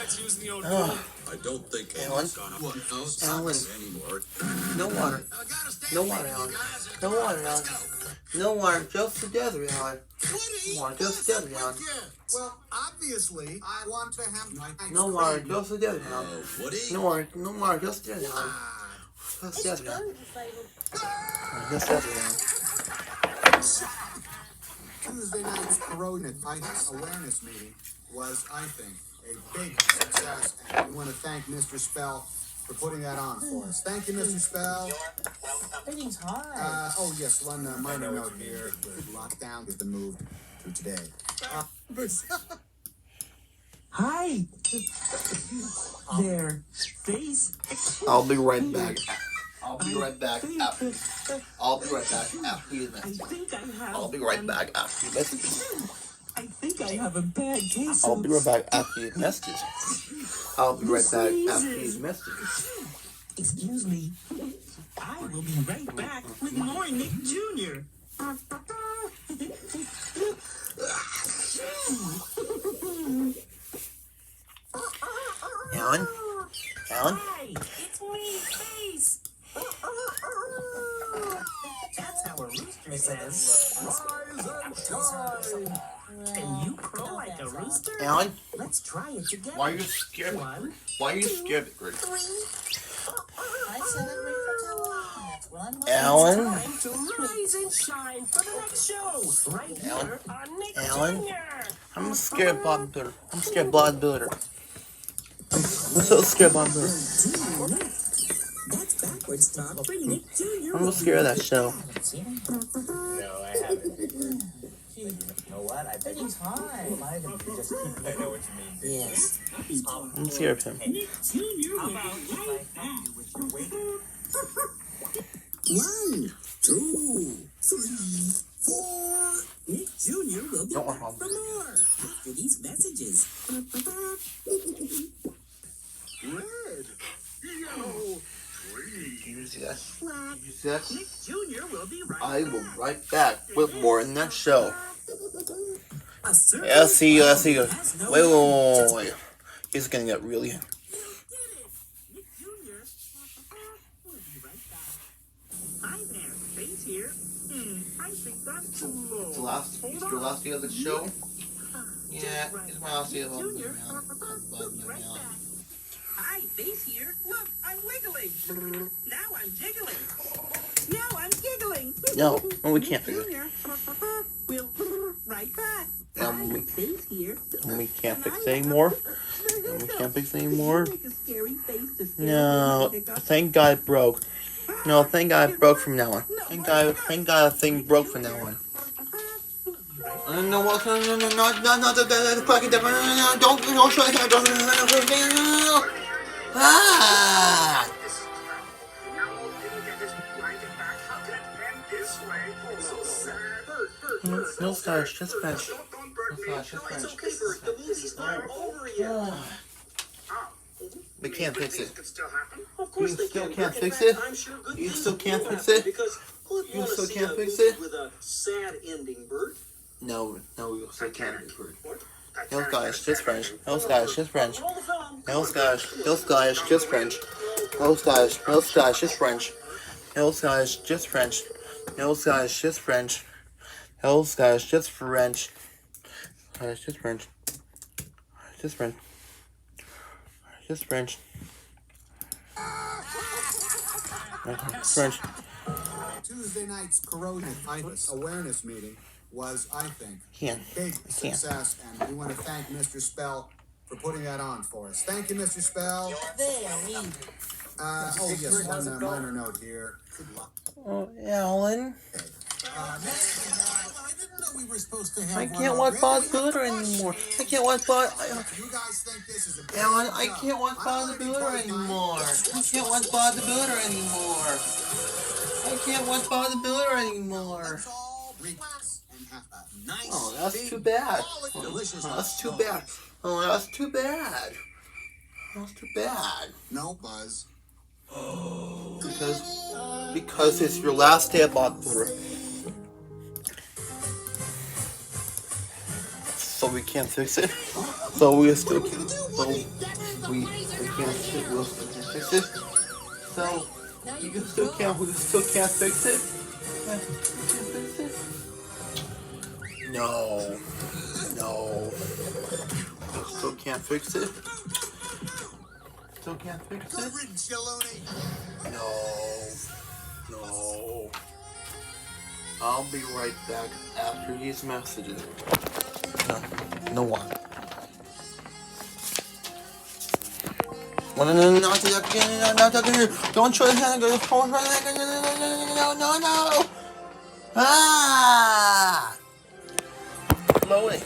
Oh, I don't think Alan. Alan. anymore. No water. No water, Alan. No water, Alan. No water. Just the desert, Alan. No water. Just the desert, Alan. Well, obviously, I want to have my No water. Just the desert, Alan. Woody? No water. No water. Just the desert, Alan. Just the desert, Alan. Just the desert, Alan. Tuesday night's coronavirus awareness meeting was, I think, a big success, and we want to thank Mr. Spell for putting that on for us. Thank you, Mr. Spell. Everything's hard. Oh yes, one minor note here. Lockdown has been moved to today. Hi. There. Face. I'll be right back. I'll be right back after. I'll be right back after you I message. think I have. I'll be right back after you message. I think I have a bad case I'll of. be right back after you message. I'll be right back after you message. Excuse me. I will be right back with more Nick Jr. Alan? Alan? Hi, it's me, Face. That's how a rooster says. Can you crow like a rooster? Alan? Let's try it together. Why are you scared? One, Why are you scared, Greg? Alan? Alan? Time to rise and shine for the next show. Right Alan? here on Nick Alan? Jr. I'm scared, Bob Builder. I'm scared, Bob Builder. I'm so scared, Bob Builder. That's backwards talk for Nick Jr. I'm scared of that show. No, I haven't. You know what? I bet he's high. I know what you mean. Yes. I'm scared of him. Nick Jr. will be right back. With your weight. 1, 2, 3, 4. Nick Jr. will be Don't back worry, for more after these messages. Red, yellow, green. You see that? You see that? Nick Jr. will be right I back. will be right back with more in that show. A circle Yeah, I'll see you. I'll see you. has no Wait. He's gonna get really. You did it! Nick Jr. will be right back. Hi there, Face here. I think that's too low. It's the last day of the show. Yeah, it's my last day of the Right back. Hi, Face here. Look, I'm wiggling. Now I'm jiggling. Now I'm giggling. No, we can't fix it. Junior, we'll right back. Um, we- Hi, Face here. We can't fix it anymore. We can't fix it anymore. Make a scary face to scare No, me. thank God it broke. No, thank God it broke from now on. Thank God the thing broke from now on. No, what? No, the fucking devil. No, don't show it. Don't. Ah! No stars, just French. No stars, just French. We can't fix it. You still can't fix it? You still can't fix it? You still can't fix it? With a sad ending, Bert. No, we still can't fix it. No stars, just French. No stars, just French. No stars, just French. No stars, just French. No stars, just French. No stars, just French. No stars, just French. Just French. Just French. Just French. French. Tuesday night's coronavirus awareness meeting was, I think, Can't. a big success, and we want to thank Mr. Spell for putting that on for us. Thank you, Mr. Spell. Oh yes, one minor note here. Good luck. Oh, Alan. I didn't know we were supposed to have I one can't watch Bob already. Builder anymore. I can't watch Bob. You guys think this is a big Alan, I job. can't watch I'm Bob the already Builder quite anymore. nice. I can't watch Bob the Builder anymore. I can't watch Bob the Builder anymore. Let's all relax and have a nice, Oh, that's big, too bad. quality, delicious That's too hot bad. Oh, that's too bad. That's too bad. No, Buzz. Because it's your last day at Bob Builder. so we can't fix it. So we still can't. So we can't fix it. So we still can't fix it. No. Still can't fix it. Still can't fix it. No. I'll be right back after these messages. No one. No, not again. Don't try to no. Ah! Chloe.